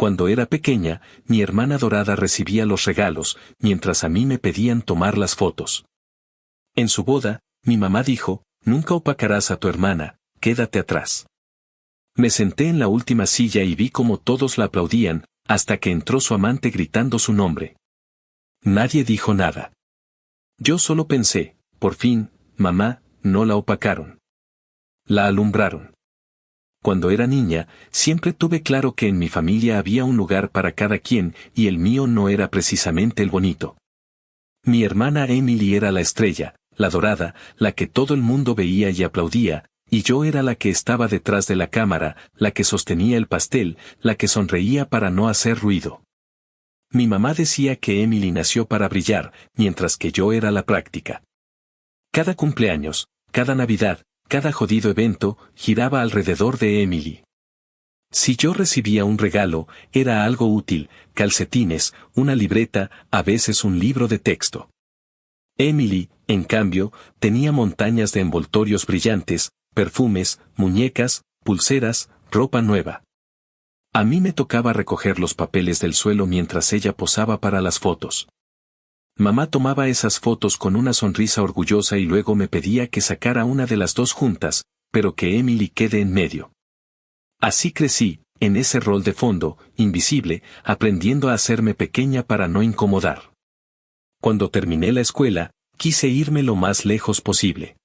Cuando era pequeña, mi hermana Dorada recibía los regalos, mientras a mí me pedían tomar las fotos. En su boda, mi mamá dijo, nunca opacarás a tu hermana, quédate atrás. Me senté en la última silla y vi cómo todos la aplaudían, hasta que entró su amante gritando su nombre. Nadie dijo nada. Yo solo pensé, por fin, mamá, no la opacaron. La alumbraron. Cuando era niña, siempre tuve claro que en mi familia había un lugar para cada quien, y el mío no era precisamente el bonito. Mi hermana Emily era la estrella, la dorada, la que todo el mundo veía y aplaudía, y yo era la que estaba detrás de la cámara, la que sostenía el pastel, la que sonreía para no hacer ruido. Mi mamá decía que Emily nació para brillar, mientras que yo era la práctica. Cada cumpleaños, cada Navidad, cada jodido evento, giraba alrededor de Emily. Si yo recibía un regalo, era algo útil, calcetines, una libreta, a veces un libro de texto. Emily, en cambio, tenía montañas de envoltorios brillantes, perfumes, muñecas, pulseras, ropa nueva. A mí me tocaba recoger los papeles del suelo mientras ella posaba para las fotos. Mamá tomaba esas fotos con una sonrisa orgullosa y luego me pedía que sacara una de las dos juntas, pero que Emily quede en medio. Así crecí, en ese rol de fondo, invisible, aprendiendo a hacerme pequeña para no incomodar. Cuando terminé la escuela, quise irme lo más lejos posible.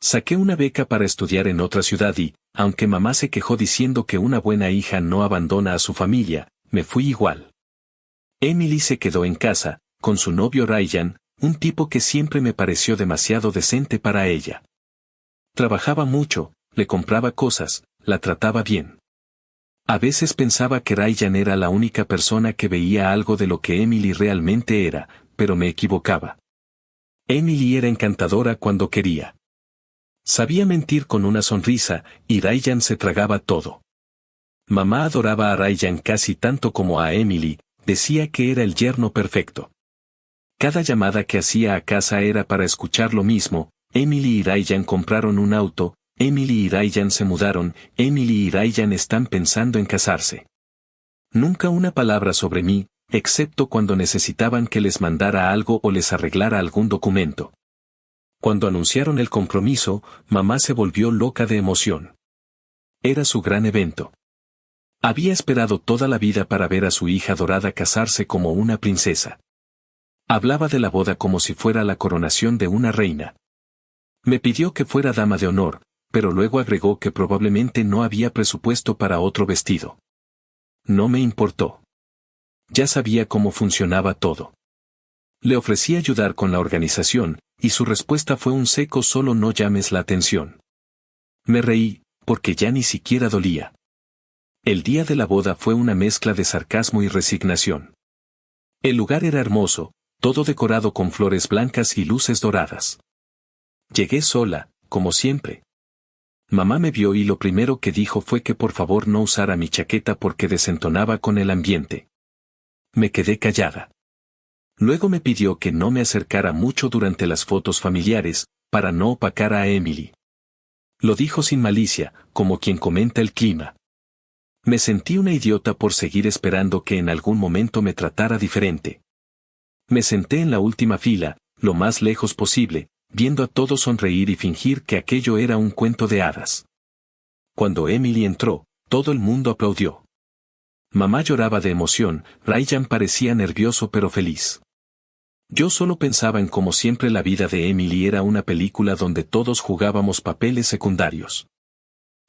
Saqué una beca para estudiar en otra ciudad y, aunque mamá se quejó diciendo que una buena hija no abandona a su familia, me fui igual. Emily se quedó en casa, con su novio Ryan, un tipo que siempre me pareció demasiado decente para ella. Trabajaba mucho, le compraba cosas, la trataba bien. A veces pensaba que Ryan era la única persona que veía algo de lo que Emily realmente era, pero me equivocaba. Emily era encantadora cuando quería. Sabía mentir con una sonrisa, y Ryan se tragaba todo. Mamá adoraba a Ryan casi tanto como a Emily, decía que era el yerno perfecto. Cada llamada que hacía a casa era para escuchar lo mismo, Emily y Ryan compraron un auto, Emily y Ryan se mudaron, Emily y Ryan están pensando en casarse. Nunca una palabra sobre mí, excepto cuando necesitaban que les mandara algo o les arreglara algún documento. Cuando anunciaron el compromiso, mamá se volvió loca de emoción. Era su gran evento. Había esperado toda la vida para ver a su hija dorada casarse como una princesa. Hablaba de la boda como si fuera la coronación de una reina. Me pidió que fuera dama de honor, pero luego agregó que probablemente no había presupuesto para otro vestido. No me importó. Ya sabía cómo funcionaba todo. Le ofrecí ayudar con la organización, y su respuesta fue un seco solo no llames la atención. Me reí, porque ya ni siquiera dolía. El día de la boda fue una mezcla de sarcasmo y resignación. El lugar era hermoso, todo decorado con flores blancas y luces doradas. Llegué sola, como siempre. Mamá me vio y lo primero que dijo fue que por favor no usara mi chaqueta porque desentonaba con el ambiente. Me quedé callada. Luego me pidió que no me acercara mucho durante las fotos familiares, para no opacar a Emily. Lo dijo sin malicia, como quien comenta el clima. Me sentí una idiota por seguir esperando que en algún momento me tratara diferente. Me senté en la última fila, lo más lejos posible, viendo a todos sonreír y fingir que aquello era un cuento de hadas. Cuando Emily entró, todo el mundo aplaudió. Mamá lloraba de emoción, Ryan parecía nervioso pero feliz. Yo solo pensaba en cómo siempre la vida de Emily era una película donde todos jugábamos papeles secundarios.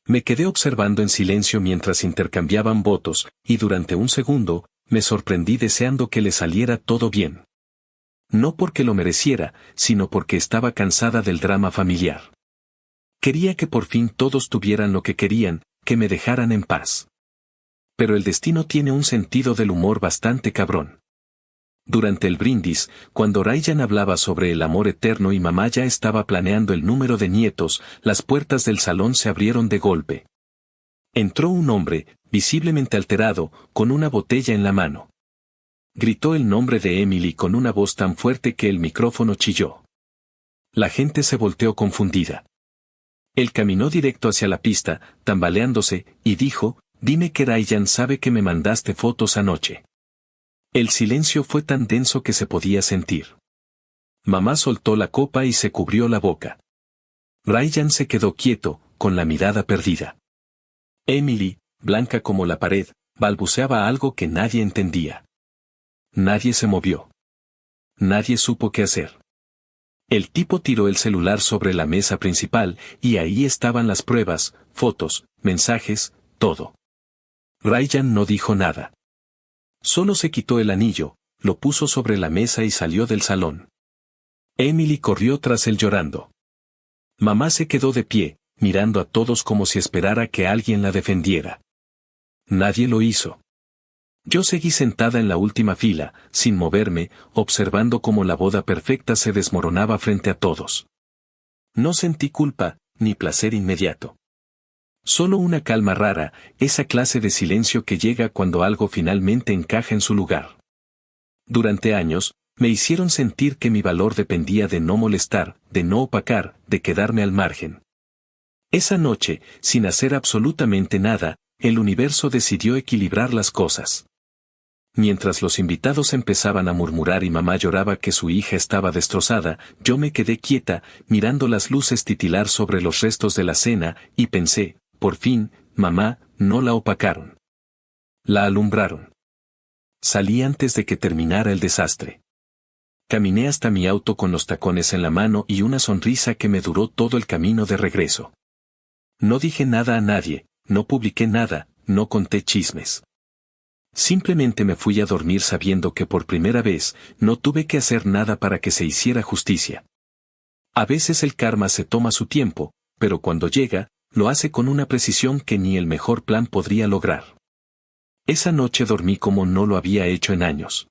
Me quedé observando en silencio mientras intercambiaban votos, y durante un segundo, me sorprendí deseando que le saliera todo bien. No porque lo mereciera, sino porque estaba cansada del drama familiar. Quería que por fin todos tuvieran lo que querían, que me dejaran en paz. Pero el destino tiene un sentido del humor bastante cabrón. Durante el brindis, cuando Ryan hablaba sobre el amor eterno y mamá ya estaba planeando el número de nietos, las puertas del salón se abrieron de golpe. Entró un hombre, visiblemente alterado, con una botella en la mano. Gritó el nombre de Emily con una voz tan fuerte que el micrófono chilló. La gente se volteó confundida. Él caminó directo hacia la pista, tambaleándose, y dijo, Dime que Ryan sabe que me mandaste fotos anoche. El silencio fue tan denso que se podía sentir. Mamá soltó la copa y se cubrió la boca. Ryan se quedó quieto, con la mirada perdida. Emily, blanca como la pared, balbuceaba algo que nadie entendía. Nadie se movió. Nadie supo qué hacer. El tipo tiró el celular sobre la mesa principal, y ahí estaban las pruebas, fotos, mensajes, todo. Ryan no dijo nada. Solo se quitó el anillo, lo puso sobre la mesa y salió del salón. Emily corrió tras él llorando. Mamá se quedó de pie, mirando a todos como si esperara que alguien la defendiera. Nadie lo hizo. Yo seguí sentada en la última fila, sin moverme, observando cómo la boda perfecta se desmoronaba frente a todos. No sentí culpa, ni placer inmediato. Solo una calma rara, esa clase de silencio que llega cuando algo finalmente encaja en su lugar. Durante años, me hicieron sentir que mi valor dependía de no molestar, de no opacar, de quedarme al margen. Esa noche, sin hacer absolutamente nada, el universo decidió equilibrar las cosas. Mientras los invitados empezaban a murmurar y mamá lloraba que su hija estaba destrozada, yo me quedé quieta, mirando las luces titilar sobre los restos de la cena, y pensé, por fin, mamá, no la opacaron. La alumbraron. Salí antes de que terminara el desastre. Caminé hasta mi auto con los tacones en la mano y una sonrisa que me duró todo el camino de regreso. No dije nada a nadie, no publiqué nada, no conté chismes. Simplemente me fui a dormir sabiendo que por primera vez, no tuve que hacer nada para que se hiciera justicia. A veces el karma se toma su tiempo, pero cuando llega, lo hace con una precisión que ni el mejor plan podría lograr. Esa noche dormí como no lo había hecho en años.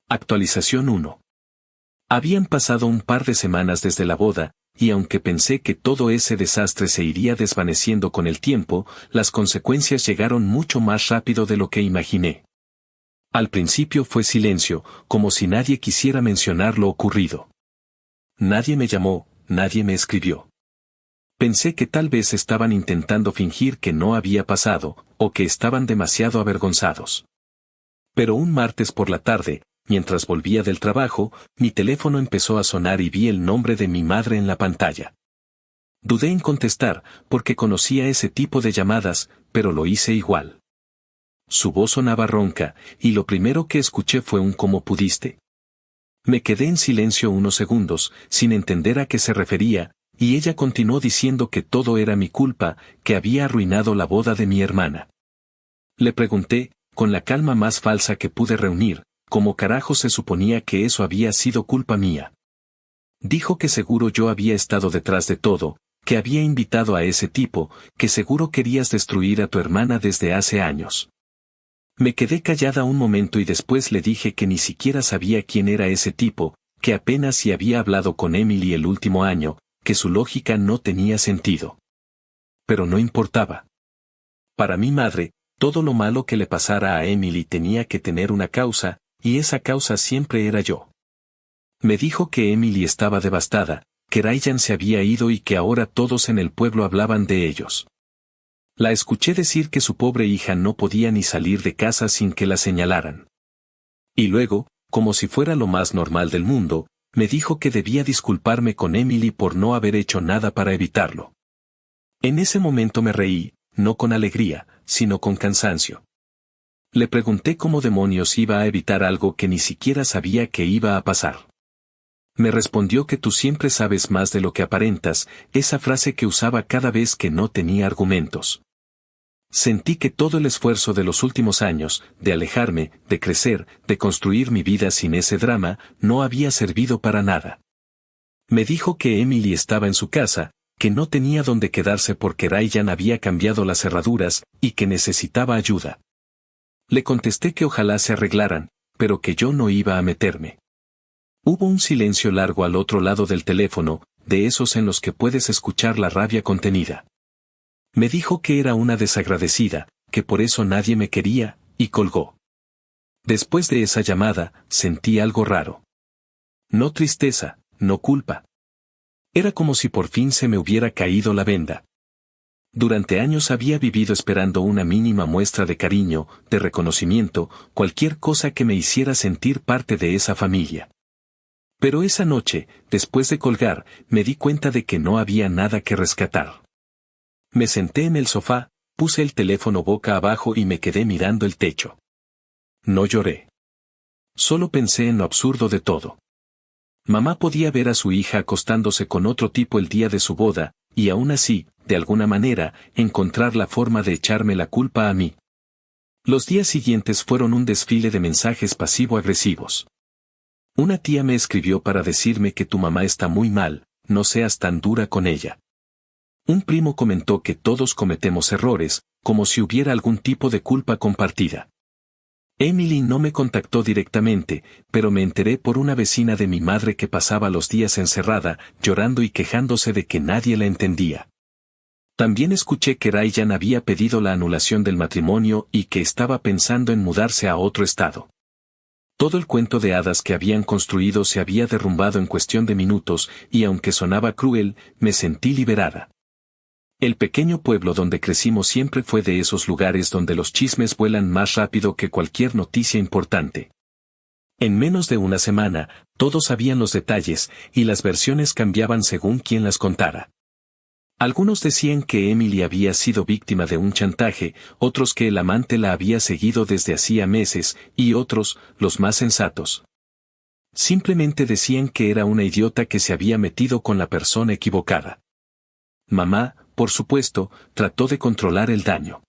Actualización 1. Habían pasado un par de semanas desde la boda, y aunque pensé que todo ese desastre se iría desvaneciendo con el tiempo, las consecuencias llegaron mucho más rápido de lo que imaginé. Al principio fue silencio, como si nadie quisiera mencionar lo ocurrido. Nadie me llamó, nadie me escribió. Pensé que tal vez estaban intentando fingir que no había pasado, o que estaban demasiado avergonzados. Pero un martes por la tarde, mientras volvía del trabajo, mi teléfono empezó a sonar y vi el nombre de mi madre en la pantalla. Dudé en contestar, porque conocía ese tipo de llamadas, pero lo hice igual. Su voz sonaba ronca, y lo primero que escuché fue un ¿cómo pudiste? Me quedé en silencio unos segundos, sin entender a qué se refería, y ella continuó diciendo que todo era mi culpa, que había arruinado la boda de mi hermana. Le pregunté, con la calma más falsa que pude reunir, ¿cómo carajo se suponía que eso había sido culpa mía? Dijo que seguro yo había estado detrás de todo, que había invitado a ese tipo, que seguro querías destruir a tu hermana desde hace años. Me quedé callada un momento y después le dije que ni siquiera sabía quién era ese tipo, que apenas si había hablado con Emily el último año, que su lógica no tenía sentido. Pero no importaba. Para mi madre, todo lo malo que le pasara a Emily tenía que tener una causa, y esa causa siempre era yo. Me dijo que Emily estaba devastada, que Ryan se había ido y que ahora todos en el pueblo hablaban de ellos. La escuché decir que su pobre hija no podía ni salir de casa sin que la señalaran. Y luego, como si fuera lo más normal del mundo, me dijo que debía disculparme con Emily por no haber hecho nada para evitarlo. En ese momento me reí, no con alegría, sino con cansancio. Le pregunté cómo demonios iba a evitar algo que ni siquiera sabía que iba a pasar. Me respondió que tú siempre sabes más de lo que aparentas, esa frase que usaba cada vez que no tenía argumentos. Sentí que todo el esfuerzo de los últimos años, de alejarme, de crecer, de construir mi vida sin ese drama, no había servido para nada. Me dijo que Emily estaba en su casa, que no tenía dónde quedarse porque Ryan había cambiado las cerraduras, y que necesitaba ayuda. Le contesté que ojalá se arreglaran, pero que yo no iba a meterme. Hubo un silencio largo al otro lado del teléfono, de esos en los que puedes escuchar la rabia contenida. Me dijo que era una desagradecida, que por eso nadie me quería, y colgó. Después de esa llamada, sentí algo raro. No tristeza, no culpa. Era como si por fin se me hubiera caído la venda. Durante años había vivido esperando una mínima muestra de cariño, de reconocimiento, cualquier cosa que me hiciera sentir parte de esa familia. Pero esa noche, después de colgar, me di cuenta de que no había nada que rescatar. Me senté en el sofá, puse el teléfono boca abajo y me quedé mirando el techo. No lloré. Solo pensé en lo absurdo de todo. Mamá podía ver a su hija acostándose con otro tipo el día de su boda, y aún así, de alguna manera, encontrar la forma de echarme la culpa a mí. Los días siguientes fueron un desfile de mensajes pasivo-agresivos. Una tía me escribió para decirme que tu mamá está muy mal, no seas tan dura con ella. Un primo comentó que todos cometemos errores, como si hubiera algún tipo de culpa compartida. Emily no me contactó directamente, pero me enteré por una vecina de mi madre que pasaba los días encerrada, llorando y quejándose de que nadie la entendía. También escuché que Ryan había pedido la anulación del matrimonio y que estaba pensando en mudarse a otro estado. Todo el cuento de hadas que habían construido se había derrumbado en cuestión de minutos, y aunque sonaba cruel, me sentí liberada. El pequeño pueblo donde crecimos siempre fue de esos lugares donde los chismes vuelan más rápido que cualquier noticia importante. En menos de una semana, todos sabían los detalles, y las versiones cambiaban según quien las contara. Algunos decían que Emily había sido víctima de un chantaje, otros que el amante la había seguido desde hacía meses, y otros, los más sensatos, simplemente decían que era una idiota que se había metido con la persona equivocada. Mamá, por supuesto, trató de controlar el daño.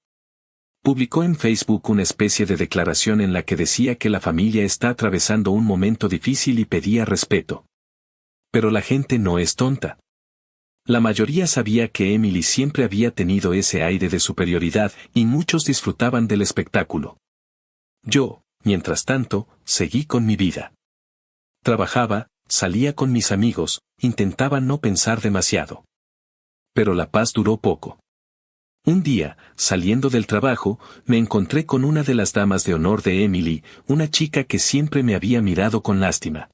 Publicó en Facebook una especie de declaración en la que decía que la familia está atravesando un momento difícil y pedía respeto. Pero la gente no es tonta. La mayoría sabía que Emily siempre había tenido ese aire de superioridad y muchos disfrutaban del espectáculo. Yo, mientras tanto, seguí con mi vida. Trabajaba, salía con mis amigos, intentaba no pensar demasiado. Pero la paz duró poco. Un día, saliendo del trabajo, me encontré con una de las damas de honor de Emily, una chica que siempre me había mirado con lástima.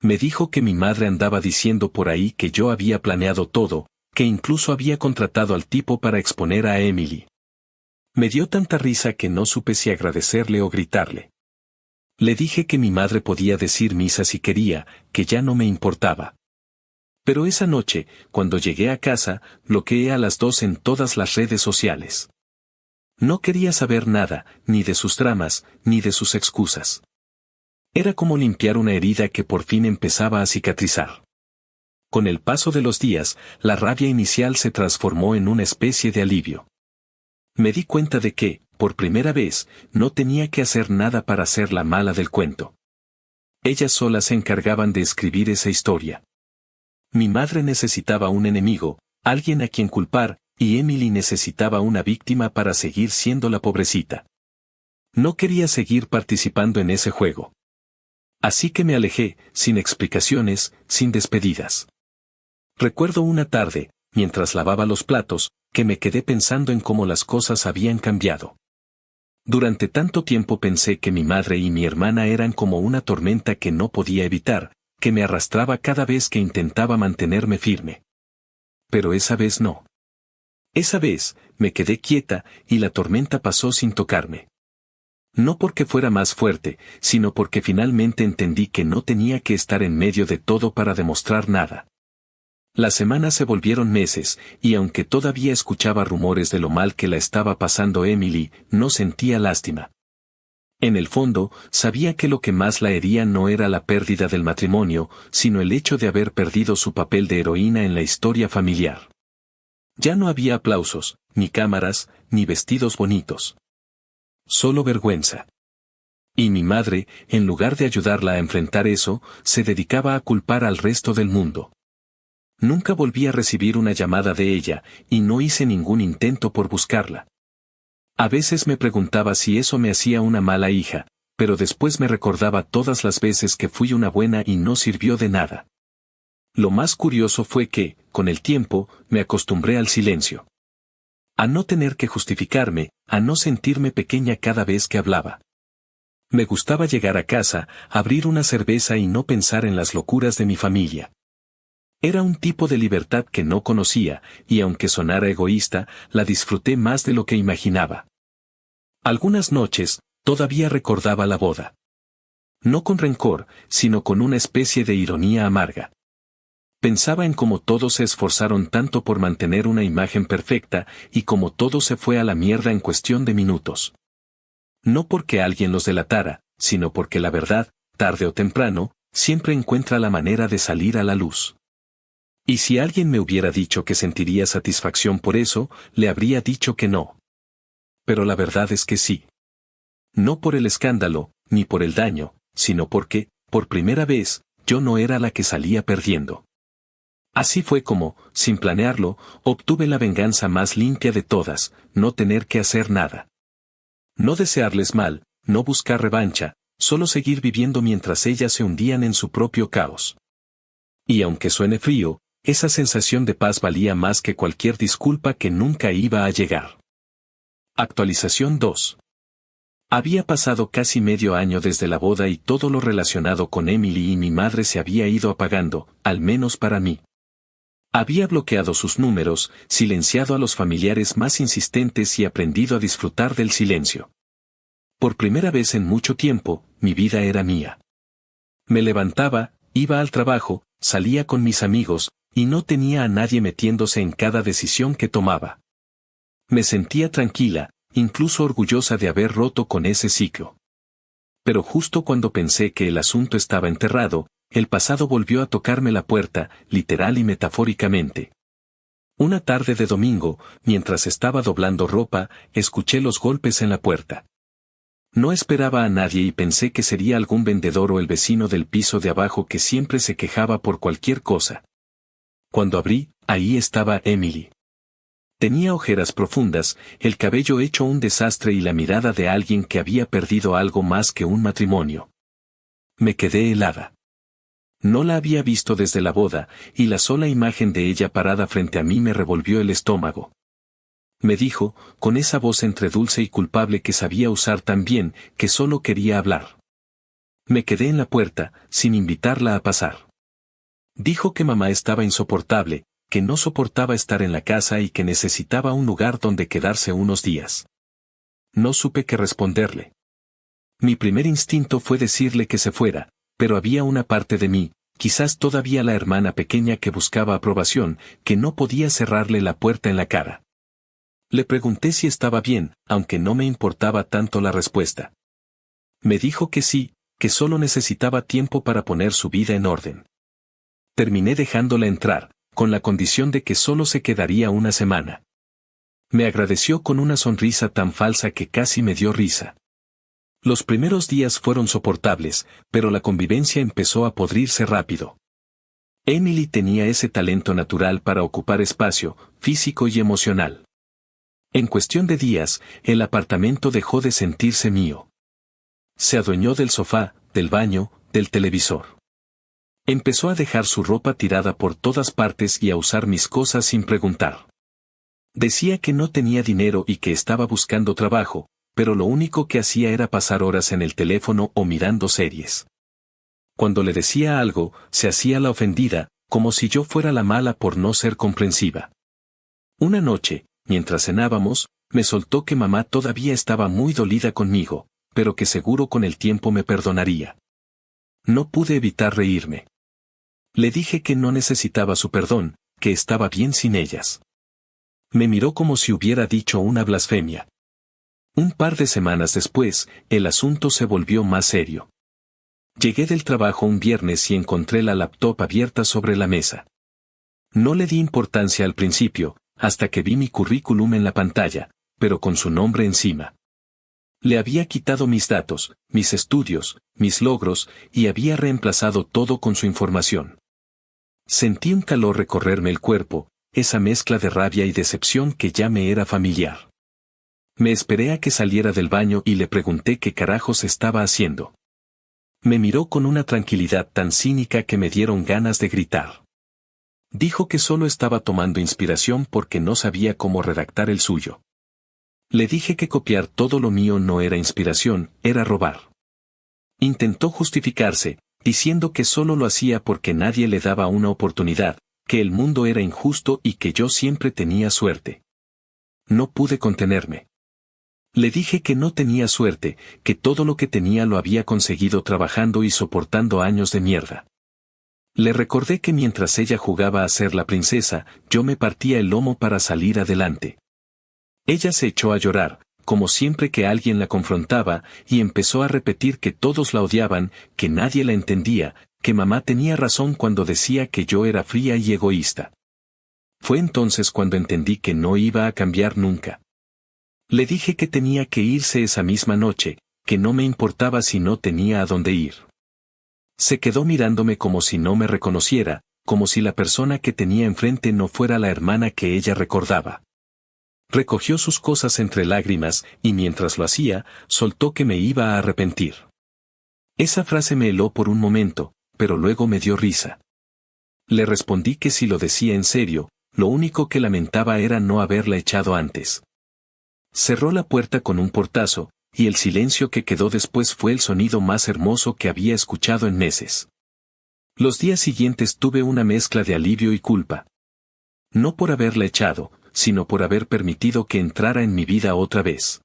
Me dijo que mi madre andaba diciendo por ahí que yo había planeado todo, que incluso había contratado al tipo para exponer a Emily. Me dio tanta risa que no supe si agradecerle o gritarle. Le dije que mi madre podía decir misa si quería, que ya no me importaba. Pero esa noche, cuando llegué a casa, bloqueé a las dos en todas las redes sociales. No quería saber nada, ni de sus dramas, ni de sus excusas. Era como limpiar una herida que por fin empezaba a cicatrizar. Con el paso de los días, la rabia inicial se transformó en una especie de alivio. Me di cuenta de que, por primera vez, no tenía que hacer nada para ser la mala del cuento. Ellas solas se encargaban de escribir esa historia. Mi madre necesitaba un enemigo, alguien a quien culpar, y Emily necesitaba una víctima para seguir siendo la pobrecita. No quería seguir participando en ese juego. Así que me alejé, sin explicaciones, sin despedidas. Recuerdo una tarde, mientras lavaba los platos, que me quedé pensando en cómo las cosas habían cambiado. Durante tanto tiempo pensé que mi madre y mi hermana eran como una tormenta que no podía evitar, que me arrastraba cada vez que intentaba mantenerme firme. Pero esa vez no. Esa vez, me quedé quieta, y la tormenta pasó sin tocarme. No porque fuera más fuerte, sino porque finalmente entendí que no tenía que estar en medio de todo para demostrar nada. Las semanas se volvieron meses, y aunque todavía escuchaba rumores de lo mal que la estaba pasando Emily, no sentía lástima. En el fondo, sabía que lo que más la hería no era la pérdida del matrimonio, sino el hecho de haber perdido su papel de heroína en la historia familiar. Ya no había aplausos, ni cámaras, ni vestidos bonitos. Solo vergüenza. Y mi madre, en lugar de ayudarla a enfrentar eso, se dedicaba a culpar al resto del mundo. Nunca volví a recibir una llamada de ella, y no hice ningún intento por buscarla. A veces me preguntaba si eso me hacía una mala hija, pero después me recordaba todas las veces que fui una buena y no sirvió de nada. Lo más curioso fue que, con el tiempo, me acostumbré al silencio. A no tener que justificarme, a no sentirme pequeña cada vez que hablaba. Me gustaba llegar a casa, abrir una cerveza y no pensar en las locuras de mi familia. Era un tipo de libertad que no conocía, y aunque sonara egoísta, la disfruté más de lo que imaginaba. Algunas noches, todavía recordaba la boda. No con rencor, sino con una especie de ironía amarga. Pensaba en cómo todos se esforzaron tanto por mantener una imagen perfecta, y cómo todo se fue a la mierda en cuestión de minutos. No porque alguien los delatara, sino porque la verdad, tarde o temprano, siempre encuentra la manera de salir a la luz. Y si alguien me hubiera dicho que sentiría satisfacción por eso, le habría dicho que no. Pero la verdad es que sí. No por el escándalo, ni por el daño, sino porque, por primera vez, yo no era la que salía perdiendo. Así fue como, sin planearlo, obtuve la venganza más limpia de todas, no tener que hacer nada. No desearles mal, no buscar revancha, solo seguir viviendo mientras ellas se hundían en su propio caos. Y aunque suene frío, esa sensación de paz valía más que cualquier disculpa que nunca iba a llegar. Actualización 2. Había pasado casi medio año desde la boda y todo lo relacionado con Emily y mi madre se había ido apagando, al menos para mí. Había bloqueado sus números, silenciado a los familiares más insistentes y aprendido a disfrutar del silencio. Por primera vez en mucho tiempo, mi vida era mía. Me levantaba, iba al trabajo, salía con mis amigos, y no tenía a nadie metiéndose en cada decisión que tomaba. Me sentía tranquila, incluso orgullosa de haber roto con ese ciclo. Pero justo cuando pensé que el asunto estaba enterrado, el pasado volvió a tocarme la puerta, literal y metafóricamente. Una tarde de domingo, mientras estaba doblando ropa, escuché los golpes en la puerta. No esperaba a nadie y pensé que sería algún vendedor o el vecino del piso de abajo que siempre se quejaba por cualquier cosa. Cuando abrí, ahí estaba Emily. Tenía ojeras profundas, el cabello hecho un desastre y la mirada de alguien que había perdido algo más que un matrimonio. Me quedé helada. No la había visto desde la boda, y la sola imagen de ella parada frente a mí me revolvió el estómago. Me dijo, con esa voz entre dulce y culpable que sabía usar tan bien, que solo quería hablar. Me quedé en la puerta, sin invitarla a pasar. Dijo que mamá estaba insoportable, que no soportaba estar en la casa y que necesitaba un lugar donde quedarse unos días. No supe qué responderle. Mi primer instinto fue decirle que se fuera, pero había una parte de mí, quizás todavía la hermana pequeña que buscaba aprobación, que no podía cerrarle la puerta en la cara. Le pregunté si estaba bien, aunque no me importaba tanto la respuesta. Me dijo que sí, que solo necesitaba tiempo para poner su vida en orden. Terminé dejándola entrar, con la condición de que solo se quedaría una semana. Me agradeció con una sonrisa tan falsa que casi me dio risa. Los primeros días fueron soportables, pero la convivencia empezó a podrirse rápido. Emily tenía ese talento natural para ocupar espacio, físico y emocional. En cuestión de días, el apartamento dejó de sentirse mío. Se adueñó del sofá, del baño, del televisor. Empezó a dejar su ropa tirada por todas partes y a usar mis cosas sin preguntar. Decía que no tenía dinero y que estaba buscando trabajo, pero lo único que hacía era pasar horas en el teléfono o mirando series. Cuando le decía algo, se hacía la ofendida, como si yo fuera la mala por no ser comprensiva. Una noche, mientras cenábamos, me soltó que mamá todavía estaba muy dolida conmigo, pero que seguro con el tiempo me perdonaría. No pude evitar reírme. Le dije que no necesitaba su perdón, que estaba bien sin ellas. Me miró como si hubiera dicho una blasfemia. Un par de semanas después, el asunto se volvió más serio. Llegué del trabajo un viernes y encontré la laptop abierta sobre la mesa. No le di importancia al principio, hasta que vi mi currículum en la pantalla, pero con su nombre encima. Le había quitado mis datos, mis estudios, mis logros, y había reemplazado todo con su información. Sentí un calor recorrerme el cuerpo, esa mezcla de rabia y decepción que ya me era familiar. Me esperé a que saliera del baño y le pregunté qué carajos estaba haciendo. Me miró con una tranquilidad tan cínica que me dieron ganas de gritar. Dijo que solo estaba tomando inspiración porque no sabía cómo redactar el suyo. Le dije que copiar todo lo mío no era inspiración, era robar. Intentó justificarse, diciendo que solo lo hacía porque nadie le daba una oportunidad, que el mundo era injusto y que yo siempre tenía suerte. No pude contenerme. Le dije que no tenía suerte, que todo lo que tenía lo había conseguido trabajando y soportando años de mierda. Le recordé que mientras ella jugaba a ser la princesa, yo me partía el lomo para salir adelante. Ella se echó a llorar, como siempre que alguien la confrontaba, y empezó a repetir que todos la odiaban, que nadie la entendía, que mamá tenía razón cuando decía que yo era fría y egoísta. Fue entonces cuando entendí que no iba a cambiar nunca. Le dije que tenía que irse esa misma noche, que no me importaba si no tenía a dónde ir. Se quedó mirándome como si no me reconociera, como si la persona que tenía enfrente no fuera la hermana que ella recordaba. Recogió sus cosas entre lágrimas, y mientras lo hacía, soltó que me iba a arrepentir. Esa frase me heló por un momento, pero luego me dio risa. Le respondí que si lo decía en serio, lo único que lamentaba era no haberla echado antes. Cerró la puerta con un portazo, y el silencio que quedó después fue el sonido más hermoso que había escuchado en meses. Los días siguientes tuve una mezcla de alivio y culpa. No por haberla echado, sino por haber permitido que entrara en mi vida otra vez.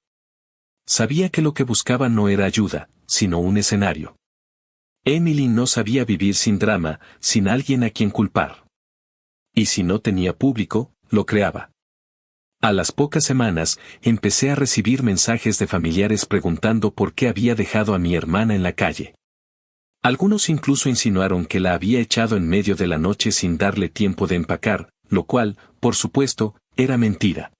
Sabía que lo que buscaba no era ayuda, sino un escenario. Emily no sabía vivir sin drama, sin alguien a quien culpar. Y si no tenía público, lo creaba. A las pocas semanas, empecé a recibir mensajes de familiares preguntando por qué había dejado a mi hermana en la calle. Algunos incluso insinuaron que la había echado en medio de la noche sin darle tiempo de empacar, lo cual, por supuesto, era mentira.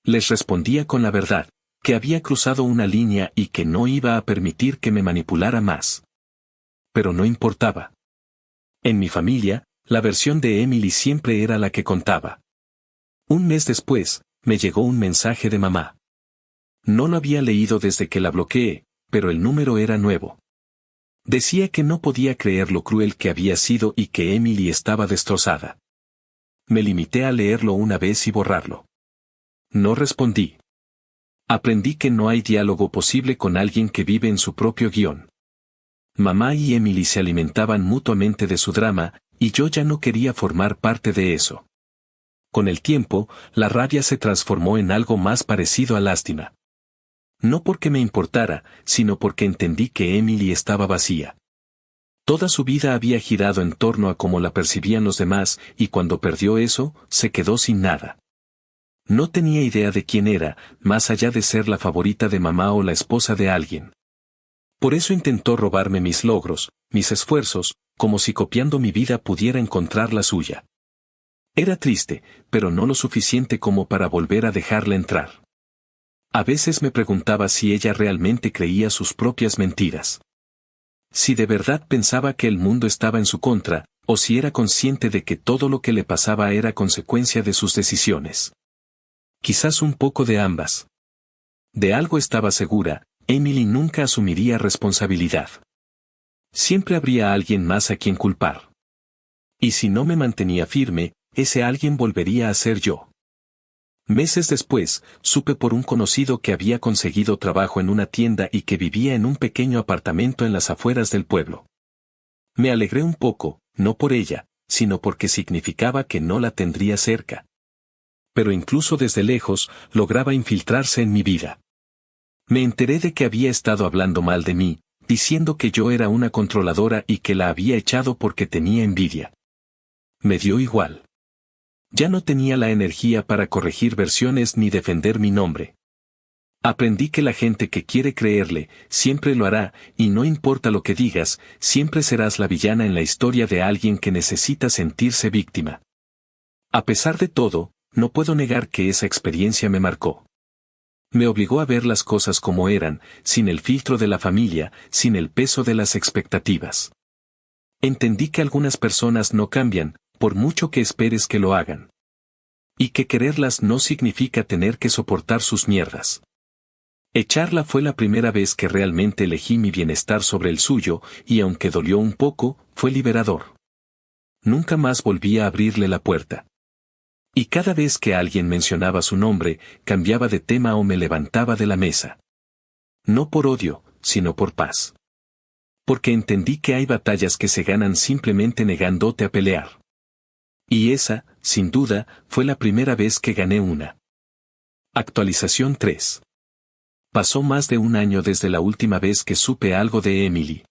Les respondía con la verdad, que había cruzado una línea y que no iba a permitir que me manipulara más. Pero no importaba. En mi familia, la versión de Emily siempre era la que contaba. Un mes después, me llegó un mensaje de mamá. No lo había leído desde que la bloqueé, pero el número era nuevo. Decía que no podía creer lo cruel que había sido y que Emily estaba destrozada. Me limité a leerlo una vez y borrarlo. No respondí. Aprendí que no hay diálogo posible con alguien que vive en su propio guión. Mamá y Emily se alimentaban mutuamente de su drama, y yo ya no quería formar parte de eso. Con el tiempo, la rabia se transformó en algo más parecido a lástima. No porque me importara, sino porque entendí que Emily estaba vacía. Toda su vida había girado en torno a cómo la percibían los demás, y cuando perdió eso, se quedó sin nada. No tenía idea de quién era, más allá de ser la favorita de mamá o la esposa de alguien. Por eso intentó robarme mis logros, mis esfuerzos, como si copiando mi vida pudiera encontrar la suya. Era triste, pero no lo suficiente como para volver a dejarla entrar. A veces me preguntaba si ella realmente creía sus propias mentiras. Si de verdad pensaba que el mundo estaba en su contra, o si era consciente de que todo lo que le pasaba era consecuencia de sus decisiones. Quizás un poco de ambas. De algo estaba segura, Emily nunca asumiría responsabilidad. Siempre habría alguien más a quien culpar. Y si no me mantenía firme, ese alguien volvería a ser yo. Meses después, supe por un conocido que había conseguido trabajo en una tienda y que vivía en un pequeño apartamento en las afueras del pueblo. Me alegré un poco, no por ella, sino porque significaba que no la tendría cerca. Pero incluso desde lejos, lograba infiltrarse en mi vida. Me enteré de que había estado hablando mal de mí, diciendo que yo era una controladora y que la había echado porque tenía envidia. Me dio igual. Ya no tenía la energía para corregir versiones ni defender mi nombre. Aprendí que la gente que quiere creerle, siempre lo hará, y no importa lo que digas, siempre serás la villana en la historia de alguien que necesita sentirse víctima. A pesar de todo, no puedo negar que esa experiencia me marcó. Me obligó a ver las cosas como eran, sin el filtro de la familia, sin el peso de las expectativas. Entendí que algunas personas no cambian, por mucho que esperes que lo hagan. Y que quererlas no significa tener que soportar sus mierdas. Echarla fue la primera vez que realmente elegí mi bienestar sobre el suyo, y aunque dolió un poco, fue liberador. Nunca más volví a abrirle la puerta. Y cada vez que alguien mencionaba su nombre, cambiaba de tema o me levantaba de la mesa. No por odio, sino por paz. Porque entendí que hay batallas que se ganan simplemente negándote a pelear. Y esa, sin duda, fue la primera vez que gané una. Actualización 3. Pasó más de un año desde la última vez que supe algo de Emily.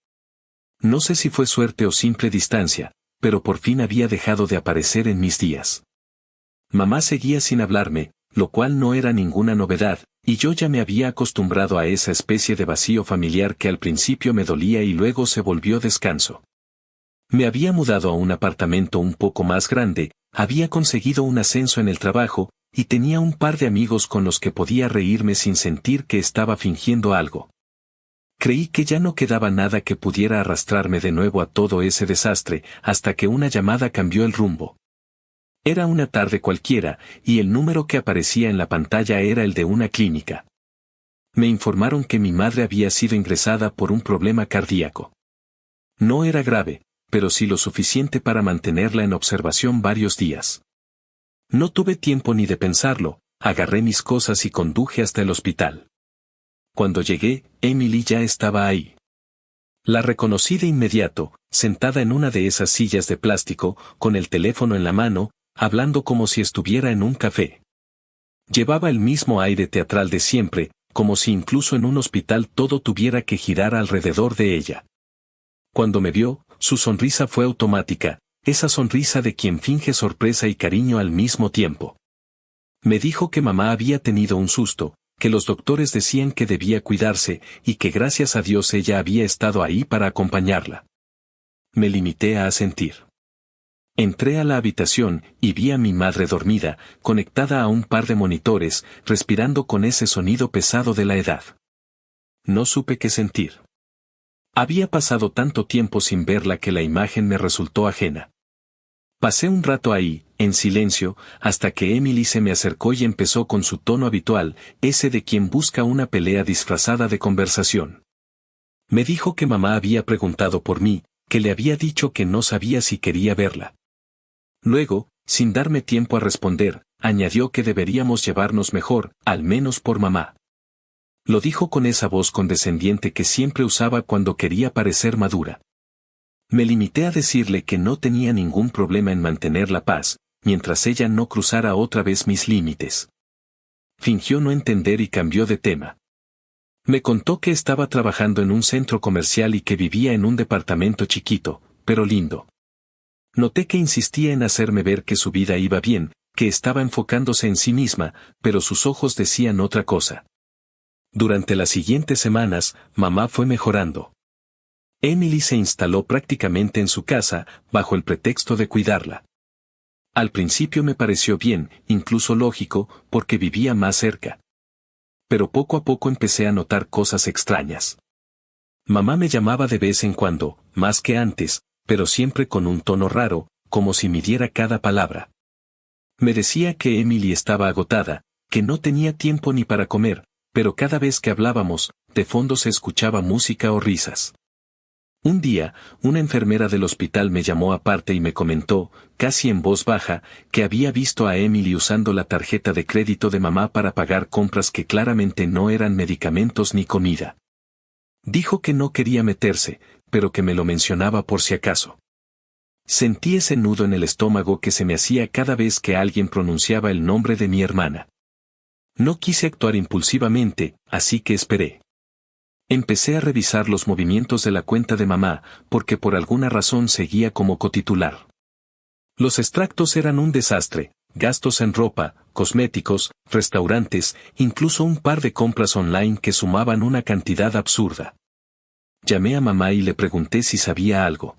No sé si fue suerte o simple distancia, pero por fin había dejado de aparecer en mis días. Mamá seguía sin hablarme, lo cual no era ninguna novedad, y yo ya me había acostumbrado a esa especie de vacío familiar que al principio me dolía y luego se volvió descanso. Me había mudado a un apartamento un poco más grande, había conseguido un ascenso en el trabajo, y tenía un par de amigos con los que podía reírme sin sentir que estaba fingiendo algo. Creí que ya no quedaba nada que pudiera arrastrarme de nuevo a todo ese desastre, hasta que una llamada cambió el rumbo. Era una tarde cualquiera, y el número que aparecía en la pantalla era el de una clínica. Me informaron que mi madre había sido ingresada por un problema cardíaco. No era grave, pero sí lo suficiente para mantenerla en observación varios días. No tuve tiempo ni de pensarlo, agarré mis cosas y conduje hasta el hospital. Cuando llegué, Emily ya estaba ahí. La reconocí de inmediato, sentada en una de esas sillas de plástico, con el teléfono en la mano, hablando como si estuviera en un café. Llevaba el mismo aire teatral de siempre, como si incluso en un hospital todo tuviera que girar alrededor de ella. Cuando me vio, su sonrisa fue automática, esa sonrisa de quien finge sorpresa y cariño al mismo tiempo. Me dijo que mamá había tenido un susto, que los doctores decían que debía cuidarse, y que gracias a Dios ella había estado ahí para acompañarla. Me limité a asentir. Entré a la habitación y vi a mi madre dormida, conectada a un par de monitores, respirando con ese sonido pesado de la edad. No supe qué sentir. Había pasado tanto tiempo sin verla que la imagen me resultó ajena. Pasé un rato ahí, en silencio, hasta que Emily se me acercó y empezó con su tono habitual, ese de quien busca una pelea disfrazada de conversación. Me dijo que mamá había preguntado por mí, que le había dicho que no sabía si quería verla. Luego, sin darme tiempo a responder, añadió que deberíamos llevarnos mejor, al menos por mamá. Lo dijo con esa voz condescendiente que siempre usaba cuando quería parecer madura. Me limité a decirle que no tenía ningún problema en mantener la paz, mientras ella no cruzara otra vez mis límites. Fingió no entender y cambió de tema. Me contó que estaba trabajando en un centro comercial y que vivía en un departamento chiquito, pero lindo. Noté que insistía en hacerme ver que su vida iba bien, que estaba enfocándose en sí misma, pero sus ojos decían otra cosa. Durante las siguientes semanas, mamá fue mejorando. Emily se instaló prácticamente en su casa, bajo el pretexto de cuidarla. Al principio me pareció bien, incluso lógico, porque vivía más cerca. Pero poco a poco empecé a notar cosas extrañas. Mamá me llamaba de vez en cuando, más que antes, pero siempre con un tono raro, como si midiera cada palabra. Me decía que Emily estaba agotada, que no tenía tiempo ni para comer, pero cada vez que hablábamos, de fondo se escuchaba música o risas. Un día, una enfermera del hospital me llamó aparte y me comentó, casi en voz baja, que había visto a Emily usando la tarjeta de crédito de mamá para pagar compras que claramente no eran medicamentos ni comida. Dijo que no quería meterse, pero que me lo mencionaba por si acaso. Sentí ese nudo en el estómago que se me hacía cada vez que alguien pronunciaba el nombre de mi hermana. No quise actuar impulsivamente, así que esperé. Empecé a revisar los movimientos de la cuenta de mamá, porque por alguna razón seguía como cotitular. Los extractos eran un desastre, gastos en ropa, cosméticos, restaurantes, incluso un par de compras online que sumaban una cantidad absurda. Llamé a mamá y le pregunté si sabía algo.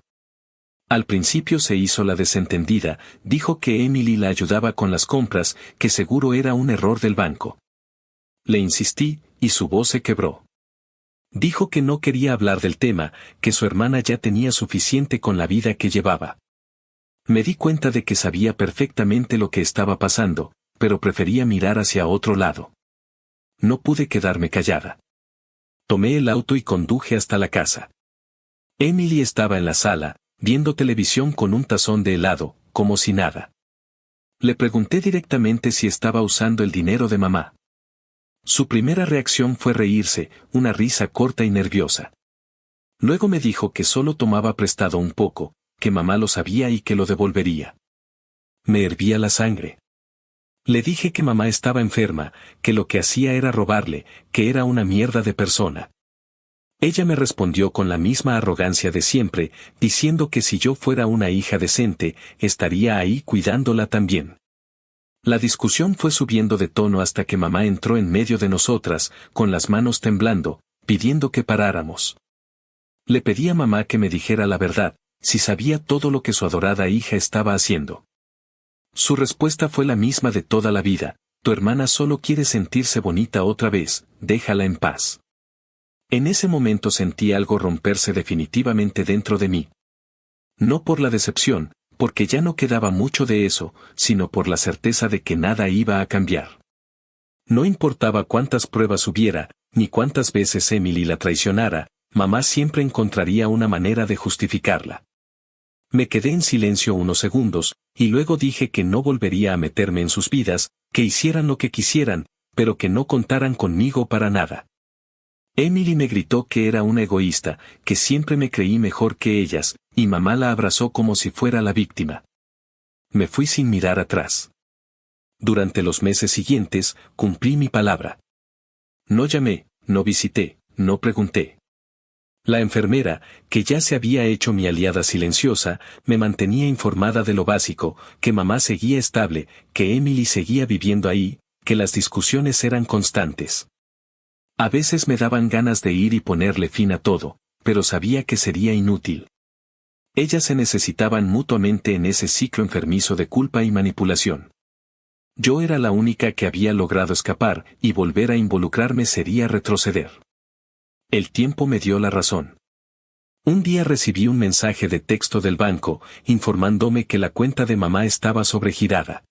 Al principio se hizo la desentendida, dijo que Emily la ayudaba con las compras, que seguro era un error del banco. Le insistí, y su voz se quebró. Dijo que no quería hablar del tema, que su hermana ya tenía suficiente con la vida que llevaba. Me di cuenta de que sabía perfectamente lo que estaba pasando, pero prefería mirar hacia otro lado. No pude quedarme callada. Tomé el auto y conduje hasta la casa. Emily estaba en la sala, viendo televisión con un tazón de helado, como si nada. Le pregunté directamente si estaba usando el dinero de mamá. Su primera reacción fue reírse, una risa corta y nerviosa. Luego me dijo que solo tomaba prestado un poco, que mamá lo sabía y que lo devolvería. Me hervía la sangre. Le dije que mamá estaba enferma, que lo que hacía era robarle, que era una mierda de persona. Ella me respondió con la misma arrogancia de siempre, diciendo que si yo fuera una hija decente, estaría ahí cuidándola también. La discusión fue subiendo de tono hasta que mamá entró en medio de nosotras, con las manos temblando, pidiendo que paráramos. Le pedí a mamá que me dijera la verdad, si sabía todo lo que su adorada hija estaba haciendo. Su respuesta fue la misma de toda la vida: tu hermana solo quiere sentirse bonita otra vez, déjala en paz. En ese momento sentí algo romperse definitivamente dentro de mí. No por la decepción, porque ya no quedaba mucho de eso, sino por la certeza de que nada iba a cambiar. No importaba cuántas pruebas hubiera, ni cuántas veces Emily la traicionara, mamá siempre encontraría una manera de justificarla. Me quedé en silencio unos segundos, y luego dije que no volvería a meterme en sus vidas, que hicieran lo que quisieran, pero que no contaran conmigo para nada. Emily me gritó que era una egoísta, que siempre me creí mejor que ellas, y mamá la abrazó como si fuera la víctima. Me fui sin mirar atrás. Durante los meses siguientes, cumplí mi palabra. No llamé, no visité, no pregunté. La enfermera, que ya se había hecho mi aliada silenciosa, me mantenía informada de lo básico, que mamá seguía estable, que Emily seguía viviendo ahí, que las discusiones eran constantes. A veces me daban ganas de ir y ponerle fin a todo, pero sabía que sería inútil. Ellas se necesitaban mutuamente en ese ciclo enfermizo de culpa y manipulación. Yo era la única que había logrado escapar, y volver a involucrarme sería retroceder. El tiempo me dio la razón. Un día recibí un mensaje de texto del banco, informándome que la cuenta de mamá estaba sobregirada.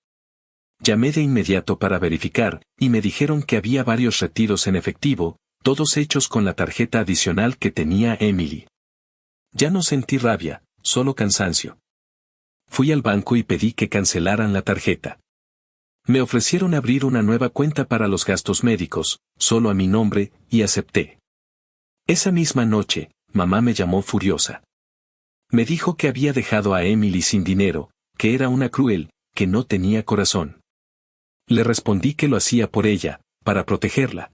Llamé de inmediato para verificar, y me dijeron que había varios retiros en efectivo, todos hechos con la tarjeta adicional que tenía Emily. Ya no sentí rabia, solo cansancio. Fui al banco y pedí que cancelaran la tarjeta. Me ofrecieron abrir una nueva cuenta para los gastos médicos, solo a mi nombre, y acepté. Esa misma noche, mamá me llamó furiosa. Me dijo que había dejado a Emily sin dinero, que era una cruel, que no tenía corazón. Le respondí que lo hacía por ella, para protegerla.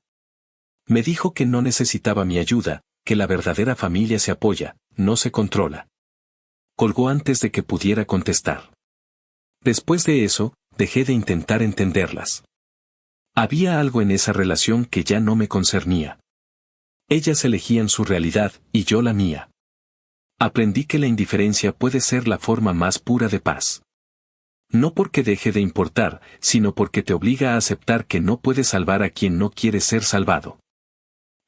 Me dijo que no necesitaba mi ayuda, que la verdadera familia se apoya, no se controla. Colgó antes de que pudiera contestar. Después de eso, dejé de intentar entenderlas. Había algo en esa relación que ya no me concernía. Ellas elegían su realidad, y yo la mía. Aprendí que la indiferencia puede ser la forma más pura de paz. No porque deje de importar, sino porque te obliga a aceptar que no puedes salvar a quien no quiere ser salvado.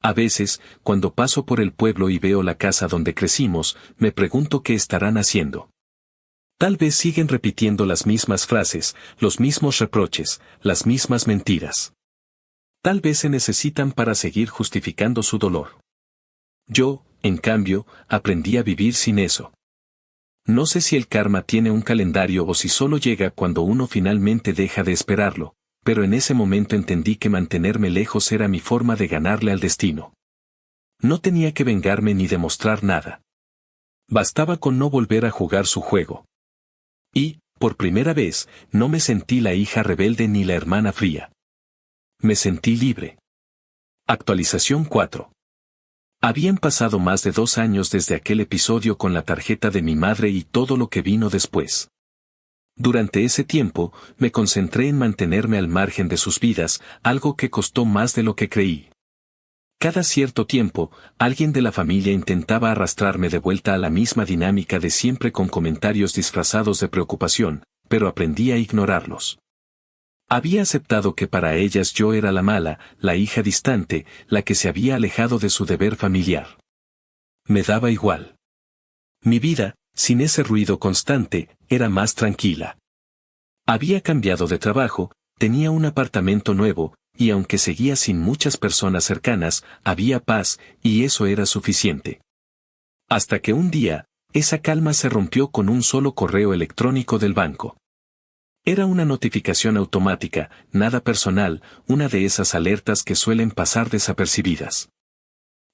A veces, cuando paso por el pueblo y veo la casa donde crecimos, me pregunto qué estarán haciendo. Tal vez siguen repitiendo las mismas frases, los mismos reproches, las mismas mentiras. Tal vez se necesitan para seguir justificando su dolor. Yo, en cambio, aprendí a vivir sin eso. No sé si el karma tiene un calendario o si solo llega cuando uno finalmente deja de esperarlo, pero en ese momento entendí que mantenerme lejos era mi forma de ganarle al destino. No tenía que vengarme ni demostrar nada. Bastaba con no volver a jugar su juego. Y, por primera vez, no me sentí la hija rebelde ni la hermana fría. Me sentí libre. Actualización 4. Habían pasado más de 2 años desde aquel episodio con la tarjeta de mi madre y todo lo que vino después. Durante ese tiempo, me concentré en mantenerme al margen de sus vidas, algo que costó más de lo que creí. Cada cierto tiempo, alguien de la familia intentaba arrastrarme de vuelta a la misma dinámica de siempre con comentarios disfrazados de preocupación, pero aprendí a ignorarlos. Había aceptado que para ellas yo era la mala, la hija distante, la que se había alejado de su deber familiar. Me daba igual. Mi vida, sin ese ruido constante, era más tranquila. Había cambiado de trabajo, tenía un apartamento nuevo, y aunque seguía sin muchas personas cercanas, había paz, y eso era suficiente. Hasta que un día, esa calma se rompió con un solo correo electrónico del banco. Era una notificación automática, nada personal, una de esas alertas que suelen pasar desapercibidas.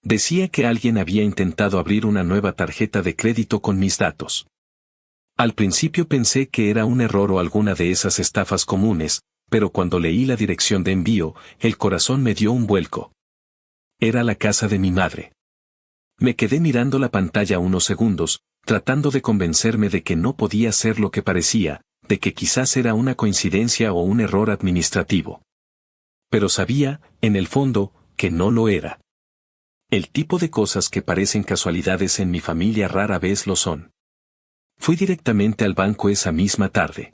Decía que alguien había intentado abrir una nueva tarjeta de crédito con mis datos. Al principio pensé que era un error o alguna de esas estafas comunes, pero cuando leí la dirección de envío, el corazón me dio un vuelco. Era la casa de mi madre. Me quedé mirando la pantalla unos segundos, tratando de convencerme de que no podía ser lo que parecía, de que quizás era una coincidencia o un error administrativo. Pero sabía, en el fondo, que no lo era. El tipo de cosas que parecen casualidades en mi familia rara vez lo son. Fui directamente al banco esa misma tarde.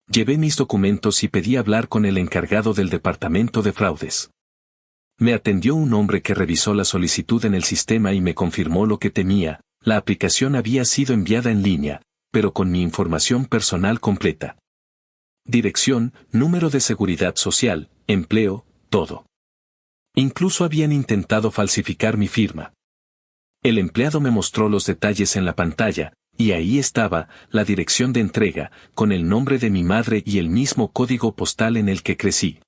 Llevé mis documentos y pedí hablar con el encargado del departamento de fraudes. Me atendió un hombre que revisó la solicitud en el sistema y me confirmó lo que temía: la aplicación había sido enviada en línea, pero con mi información personal completa. Dirección, número de seguridad social, empleo, todo. Incluso habían intentado falsificar mi firma. El empleado me mostró los detalles en la pantalla, y ahí estaba, la dirección de entrega, con el nombre de mi madre y el mismo código postal en el que crecí.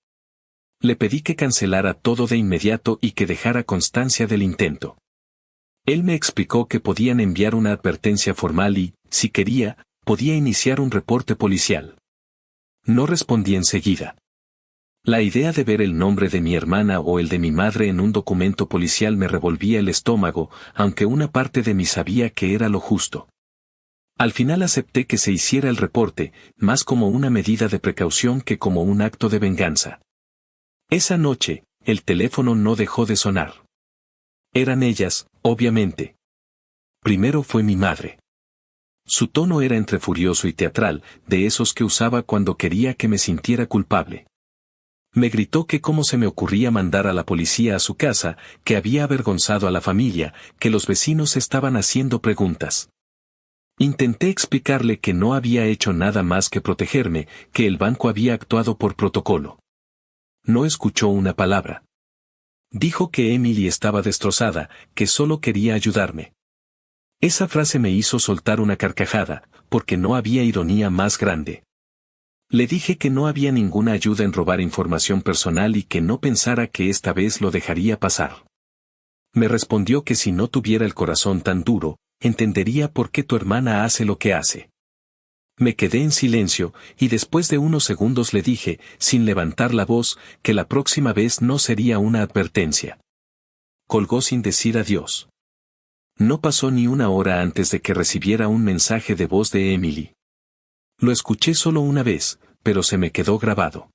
Le pedí que cancelara todo de inmediato y que dejara constancia del intento. Él me explicó que podían enviar una advertencia formal y, si quería, podía iniciar un reporte policial. No respondí enseguida. La idea de ver el nombre de mi hermana o el de mi madre en un documento policial me revolvía el estómago, aunque una parte de mí sabía que era lo justo. Al final acepté que se hiciera el reporte, más como una medida de precaución que como un acto de venganza. Esa noche, el teléfono no dejó de sonar. Eran ellas, obviamente. Primero fue mi madre. Su tono era entre furioso y teatral, de esos que usaba cuando quería que me sintiera culpable. Me gritó que cómo se me ocurría mandar a la policía a su casa, que había avergonzado a la familia, que los vecinos estaban haciendo preguntas. Intenté explicarle que no había hecho nada más que protegerme, que el banco había actuado por protocolo. No escuchó una palabra. Dijo que Emily estaba destrozada, que solo quería ayudarme. Esa frase me hizo soltar una carcajada, porque no había ironía más grande. Le dije que no había ninguna ayuda en robar información personal y que no pensara que esta vez lo dejaría pasar. Me respondió que si no tuviera el corazón tan duro, entendería por qué tu hermana hace lo que hace. Me quedé en silencio, y después de unos segundos le dije, sin levantar la voz, que la próxima vez no sería una advertencia. Colgó sin decir adiós. No pasó ni una hora antes de que recibiera un mensaje de voz de Emily. Lo escuché solo una vez, pero se me quedó grabado.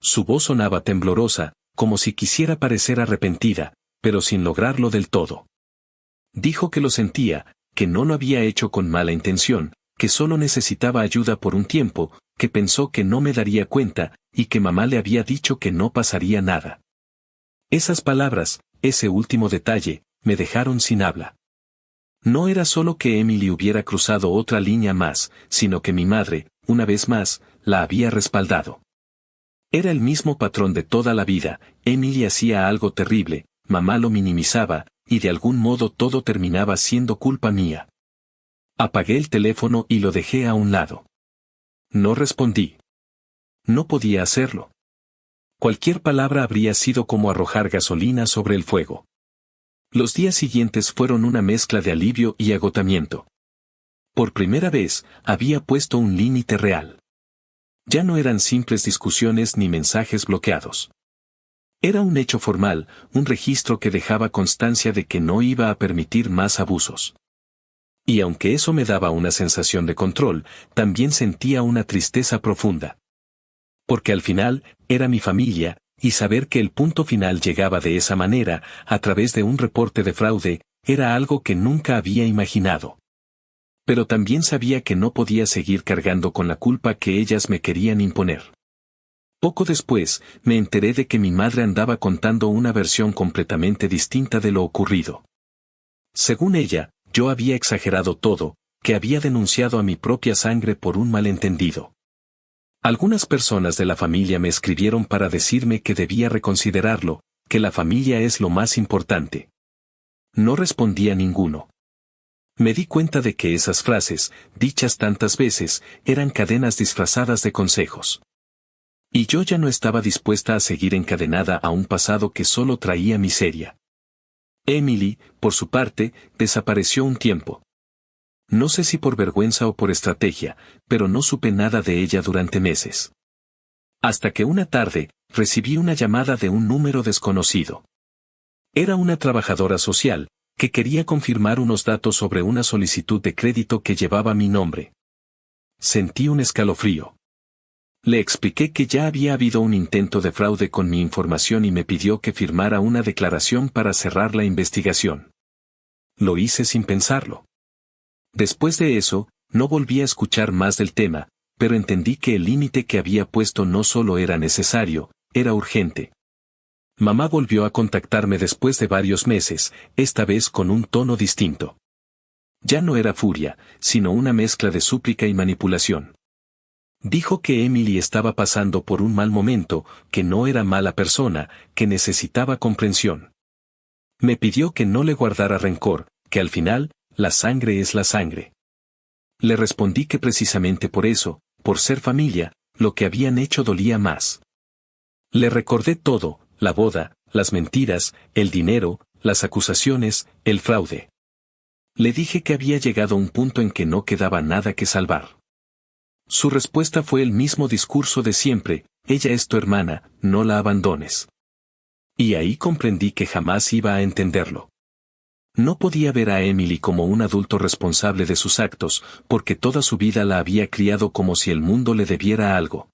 Su voz sonaba temblorosa, como si quisiera parecer arrepentida, pero sin lograrlo del todo. Dijo que lo sentía, que no lo había hecho con mala intención, que solo necesitaba ayuda por un tiempo, que pensó que no me daría cuenta, y que mamá le había dicho que no pasaría nada. Esas palabras, ese último detalle, me dejaron sin habla. No era solo que Emily hubiera cruzado otra línea más, sino que mi madre, una vez más, la había respaldado. Era el mismo patrón de toda la vida: Emily hacía algo terrible, mamá lo minimizaba, y de algún modo todo terminaba siendo culpa mía. Apagué el teléfono y lo dejé a un lado. No respondí. No podía hacerlo. Cualquier palabra habría sido como arrojar gasolina sobre el fuego. Los días siguientes fueron una mezcla de alivio y agotamiento. Por primera vez, había puesto un límite real. Ya no eran simples discusiones ni mensajes bloqueados. Era un hecho formal, un registro que dejaba constancia de que no iba a permitir más abusos. Y aunque eso me daba una sensación de control, también sentía una tristeza profunda. Porque al final, era mi familia, y saber que el punto final llegaba de esa manera, a través de un reporte de fraude, era algo que nunca había imaginado. Pero también sabía que no podía seguir cargando con la culpa que ellas me querían imponer. Poco después, me enteré de que mi madre andaba contando una versión completamente distinta de lo ocurrido. Según ella, yo había exagerado todo, que había denunciado a mi propia sangre por un malentendido. Algunas personas de la familia me escribieron para decirme que debía reconsiderarlo, que la familia es lo más importante. No respondí a ninguno. Me di cuenta de que esas frases, dichas tantas veces, eran cadenas disfrazadas de consejos. Y yo ya no estaba dispuesta a seguir encadenada a un pasado que solo traía miseria. Emily, por su parte, desapareció un tiempo. No sé si por vergüenza o por estrategia, pero no supe nada de ella durante meses. Hasta que una tarde, recibí una llamada de un número desconocido. Era una trabajadora social, que quería confirmar unos datos sobre una solicitud de crédito que llevaba mi nombre. Sentí un escalofrío. Le expliqué que ya había habido un intento de fraude con mi información y me pidió que firmara una declaración para cerrar la investigación. Lo hice sin pensarlo. Después de eso, no volví a escuchar más del tema, pero entendí que el límite que había puesto no solo era necesario, era urgente. Mamá volvió a contactarme después de varios meses, esta vez con un tono distinto. Ya no era furia, sino una mezcla de súplica y manipulación. Dijo que Emily estaba pasando por un mal momento, que no era mala persona, que necesitaba comprensión. Me pidió que no le guardara rencor, que al final, la sangre es la sangre. Le respondí que precisamente por eso, por ser familia, lo que habían hecho dolía más. Le recordé todo, la boda, las mentiras, el dinero, las acusaciones, el fraude. Le dije que había llegado a un punto en que no quedaba nada que salvar. Su respuesta fue el mismo discurso de siempre: ella es tu hermana, no la abandones. Y ahí comprendí que jamás iba a entenderlo. No podía ver a Emily como un adulto responsable de sus actos, porque toda su vida la había criado como si el mundo le debiera algo.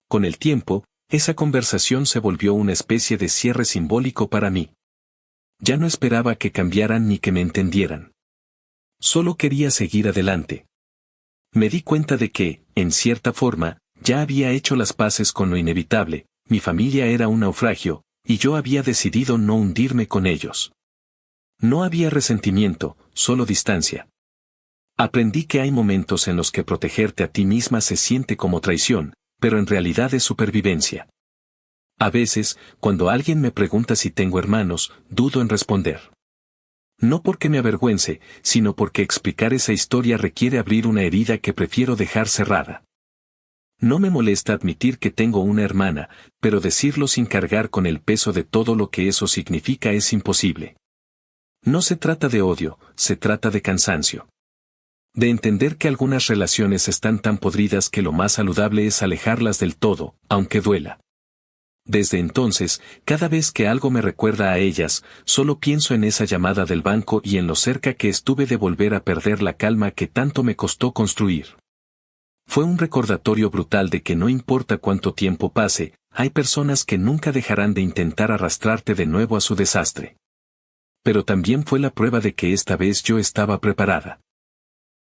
Con el tiempo, esa conversación se volvió una especie de cierre simbólico para mí. Ya no esperaba que cambiaran ni que me entendieran. Solo quería seguir adelante. Me di cuenta de que, en cierta forma, ya había hecho las paces con lo inevitable: mi familia era un naufragio, y yo había decidido no hundirme con ellos. No había resentimiento, solo distancia. Aprendí que hay momentos en los que protegerte a ti misma se siente como traición, pero en realidad es supervivencia. A veces, cuando alguien me pregunta si tengo hermanos, dudo en responder. No porque me avergüence, sino porque explicar esa historia requiere abrir una herida que prefiero dejar cerrada. No me molesta admitir que tengo una hermana, pero decirlo sin cargar con el peso de todo lo que eso significa es imposible. No se trata de odio, se trata de cansancio. De entender que algunas relaciones están tan podridas que lo más saludable es alejarlas del todo, aunque duela. Desde entonces, cada vez que algo me recuerda a ellas, solo pienso en esa llamada del banco y en lo cerca que estuve de volver a perder la calma que tanto me costó construir. Fue un recordatorio brutal de que no importa cuánto tiempo pase, hay personas que nunca dejarán de intentar arrastrarte de nuevo a su desastre. Pero también fue la prueba de que esta vez yo estaba preparada.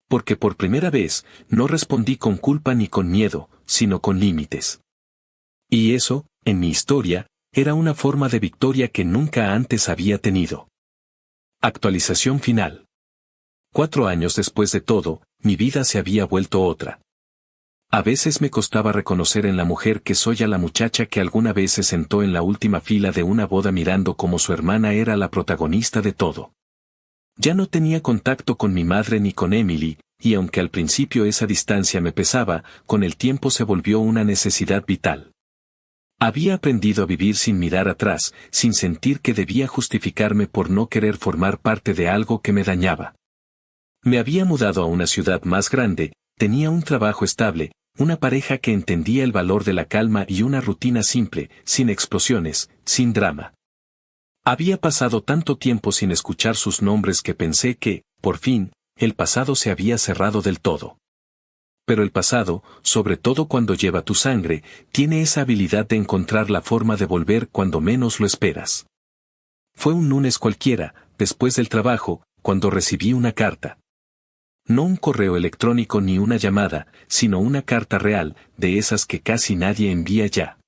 Porque por primera vez, no respondí con culpa ni con miedo, sino con límites. Y eso, en mi historia, era una forma de victoria que nunca antes había tenido. Actualización final. 4 años después de todo, mi vida se había vuelto otra. A veces me costaba reconocer en la mujer que soy a la muchacha que alguna vez se sentó en la última fila de una boda mirando como su hermana era la protagonista de todo. Ya no tenía contacto con mi madre ni con Emily, y aunque al principio esa distancia me pesaba, con el tiempo se volvió una necesidad vital. Había aprendido a vivir sin mirar atrás, sin sentir que debía justificarme por no querer formar parte de algo que me dañaba. Me había mudado a una ciudad más grande, tenía un trabajo estable, una pareja que entendía el valor de la calma y una rutina simple, sin explosiones, sin drama. Había pasado tanto tiempo sin escuchar sus nombres que pensé que, por fin, el pasado se había cerrado del todo. Pero el pasado, sobre todo cuando lleva tu sangre, tiene esa habilidad de encontrar la forma de volver cuando menos lo esperas. Fue un lunes cualquiera, después del trabajo, cuando recibí una carta. No un correo electrónico ni una llamada, sino una carta real, de esas que casi nadie envía ya.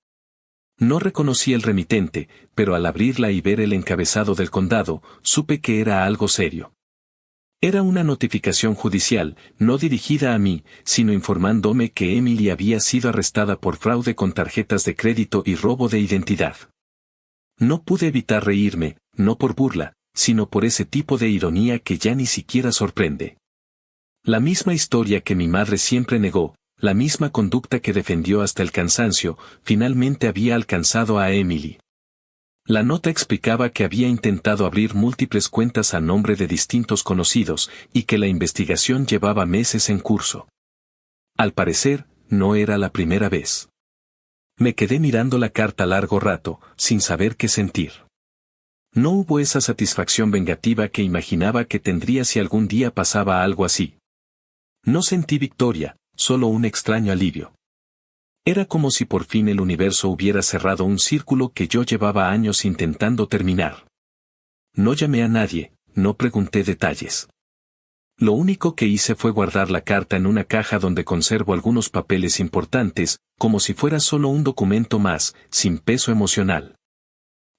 No reconocí el remitente, pero al abrirla y ver el encabezado del condado, supe que era algo serio. Era una notificación judicial, no dirigida a mí, sino informándome que Emily había sido arrestada por fraude con tarjetas de crédito y robo de identidad. No pude evitar reírme, no por burla, sino por ese tipo de ironía que ya ni siquiera sorprende. La misma historia que mi madre siempre negó, la misma conducta que defendió hasta el cansancio, finalmente había alcanzado a Emily. La nota explicaba que había intentado abrir múltiples cuentas a nombre de distintos conocidos y que la investigación llevaba meses en curso. Al parecer, no era la primera vez. Me quedé mirando la carta largo rato, sin saber qué sentir. No hubo esa satisfacción vengativa que imaginaba que tendría si algún día pasaba algo así. No sentí victoria, solo un extraño alivio. Era como si por fin el universo hubiera cerrado un círculo que yo llevaba años intentando terminar. No llamé a nadie, no pregunté detalles. Lo único que hice fue guardar la carta en una caja donde conservo algunos papeles importantes, como si fuera solo un documento más, sin peso emocional.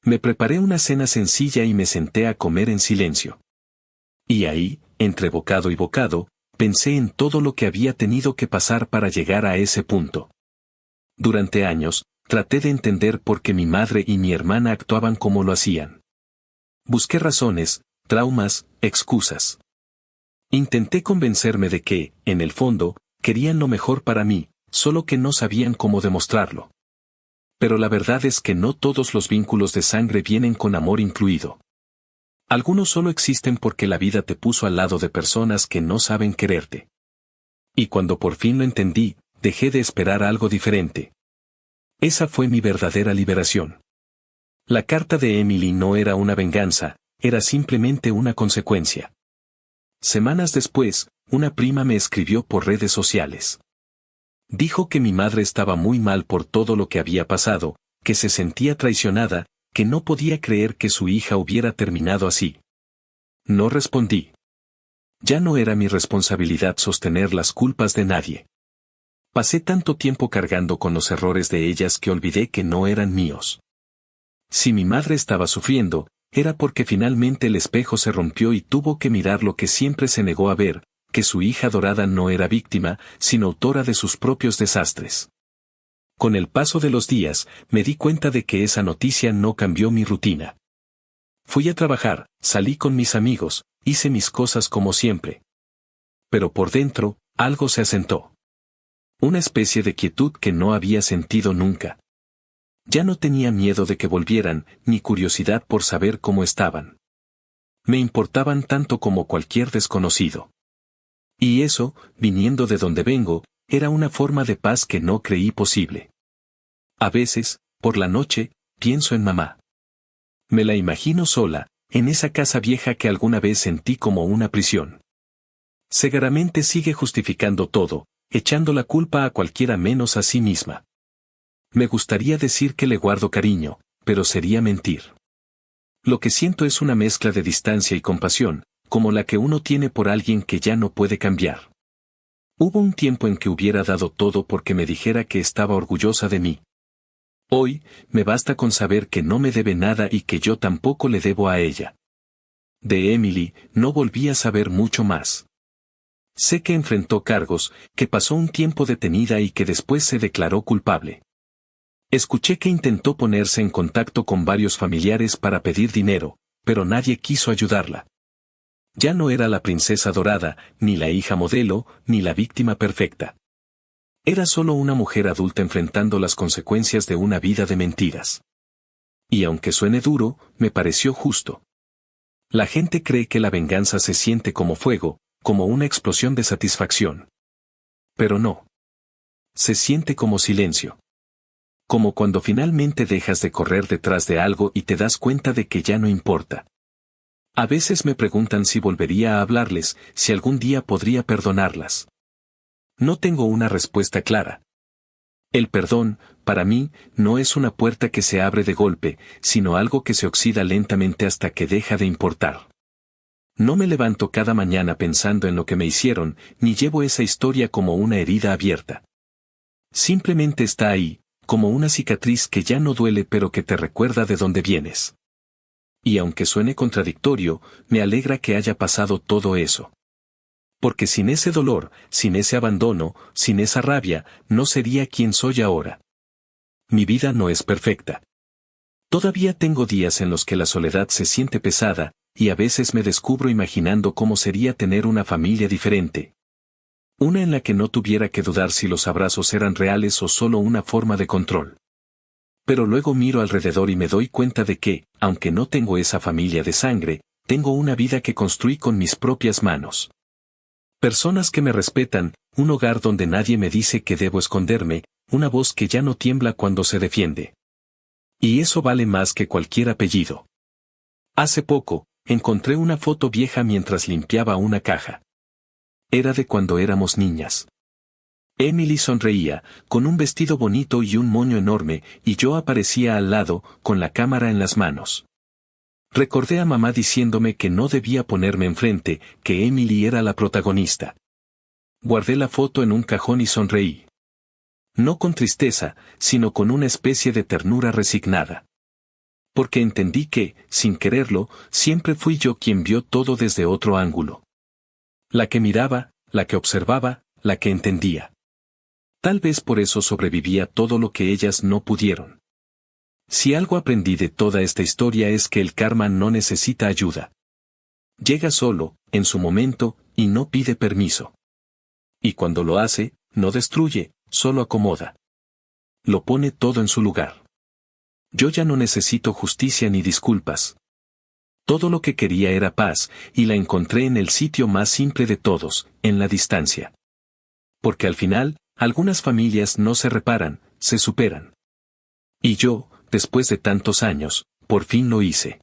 Me preparé una cena sencilla y me senté a comer en silencio. Y ahí, entre bocado y bocado, pensé en todo lo que había tenido que pasar para llegar a ese punto. Durante años, traté de entender por qué mi madre y mi hermana actuaban como lo hacían. Busqué razones, traumas, excusas. Intenté convencerme de que, en el fondo, querían lo mejor para mí, solo que no sabían cómo demostrarlo. Pero la verdad es que no todos los vínculos de sangre vienen con amor incluido. Algunos solo existen porque la vida te puso al lado de personas que no saben quererte. Y cuando por fin lo entendí, dejé de esperar algo diferente. Esa fue mi verdadera liberación. La carta de Emily no era una venganza, era simplemente una consecuencia. Semanas después, una prima me escribió por redes sociales. Dijo que mi madre estaba muy mal por todo lo que había pasado, que se sentía traicionada, que no podía creer que su hija hubiera terminado así. No respondí. Ya no era mi responsabilidad sostener las culpas de nadie. Pasé tanto tiempo cargando con los errores de ellas que olvidé que no eran míos. Si mi madre estaba sufriendo, era porque finalmente el espejo se rompió y tuvo que mirar lo que siempre se negó a ver, que su hija adorada no era víctima, sino autora de sus propios desastres. Con el paso de los días, me di cuenta de que esa noticia no cambió mi rutina. Fui a trabajar, salí con mis amigos, hice mis cosas como siempre. Pero por dentro, algo se asentó. Una especie de quietud que no había sentido nunca. Ya no tenía miedo de que volvieran, ni curiosidad por saber cómo estaban. Me importaban tanto como cualquier desconocido. Y eso, viniendo de donde vengo, era una forma de paz que no creí posible. A veces, por la noche, pienso en mamá. Me la imagino sola, en esa casa vieja que alguna vez sentí como una prisión. Seguramente sigue justificando todo, echando la culpa a cualquiera menos a sí misma. Me gustaría decir que le guardo cariño, pero sería mentir. Lo que siento es una mezcla de distancia y compasión, como la que uno tiene por alguien que ya no puede cambiar. Hubo un tiempo en que hubiera dado todo porque me dijera que estaba orgullosa de mí. Hoy, me basta con saber que no me debe nada y que yo tampoco le debo a ella. De Emily, no volví a saber mucho más. Sé que enfrentó cargos, que pasó un tiempo detenida y que después se declaró culpable. Escuché que intentó ponerse en contacto con varios familiares para pedir dinero, pero nadie quiso ayudarla. Ya no era la princesa dorada, ni la hija modelo, ni la víctima perfecta. Era solo una mujer adulta enfrentando las consecuencias de una vida de mentiras. Y aunque suene duro, me pareció justo. La gente cree que la venganza se siente como fuego, como una explosión de satisfacción. Pero no. Se siente como silencio. Como cuando finalmente dejas de correr detrás de algo y te das cuenta de que ya no importa. A veces me preguntan si volvería a hablarles, si algún día podría perdonarlas. No tengo una respuesta clara. El perdón, para mí, no es una puerta que se abre de golpe, sino algo que se oxida lentamente hasta que deja de importar. No me levanto cada mañana pensando en lo que me hicieron, ni llevo esa historia como una herida abierta. Simplemente está ahí, como una cicatriz que ya no duele pero que te recuerda de dónde vienes. Y aunque suene contradictorio, me alegra que haya pasado todo eso. Porque sin ese dolor, sin ese abandono, sin esa rabia, no sería quien soy ahora. Mi vida no es perfecta. Todavía tengo días en los que la soledad se siente pesada, y a veces me descubro imaginando cómo sería tener una familia diferente. Una en la que no tuviera que dudar si los abrazos eran reales o solo una forma de control. Pero luego miro alrededor y me doy cuenta de que, aunque no tengo esa familia de sangre, tengo una vida que construí con mis propias manos. Personas que me respetan, un hogar donde nadie me dice que debo esconderme, una voz que ya no tiembla cuando se defiende. Y eso vale más que cualquier apellido. Hace poco, encontré una foto vieja mientras limpiaba una caja. Era de cuando éramos niñas. Emily sonreía, con un vestido bonito y un moño enorme, y yo aparecía al lado, con la cámara en las manos. Recordé a mamá diciéndome que no debía ponerme enfrente, que Emily era la protagonista. Guardé la foto en un cajón y sonreí. No con tristeza, sino con una especie de ternura resignada. Porque entendí que, sin quererlo, siempre fui yo quien vio todo desde otro ángulo. La que miraba, la que observaba, la que entendía. Tal vez por eso sobrevivía todo lo que ellas no pudieron. Si algo aprendí de toda esta historia es que el karma no necesita ayuda. Llega solo, en su momento, y no pide permiso. Y cuando lo hace, no destruye, solo acomoda. Lo pone todo en su lugar. Yo ya no necesito justicia ni disculpas. Todo lo que quería era paz, y la encontré en el sitio más simple de todos, en la distancia. Porque al final, algunas familias no se reparan, se superan. Y yo, después de tantos años, por fin lo hice.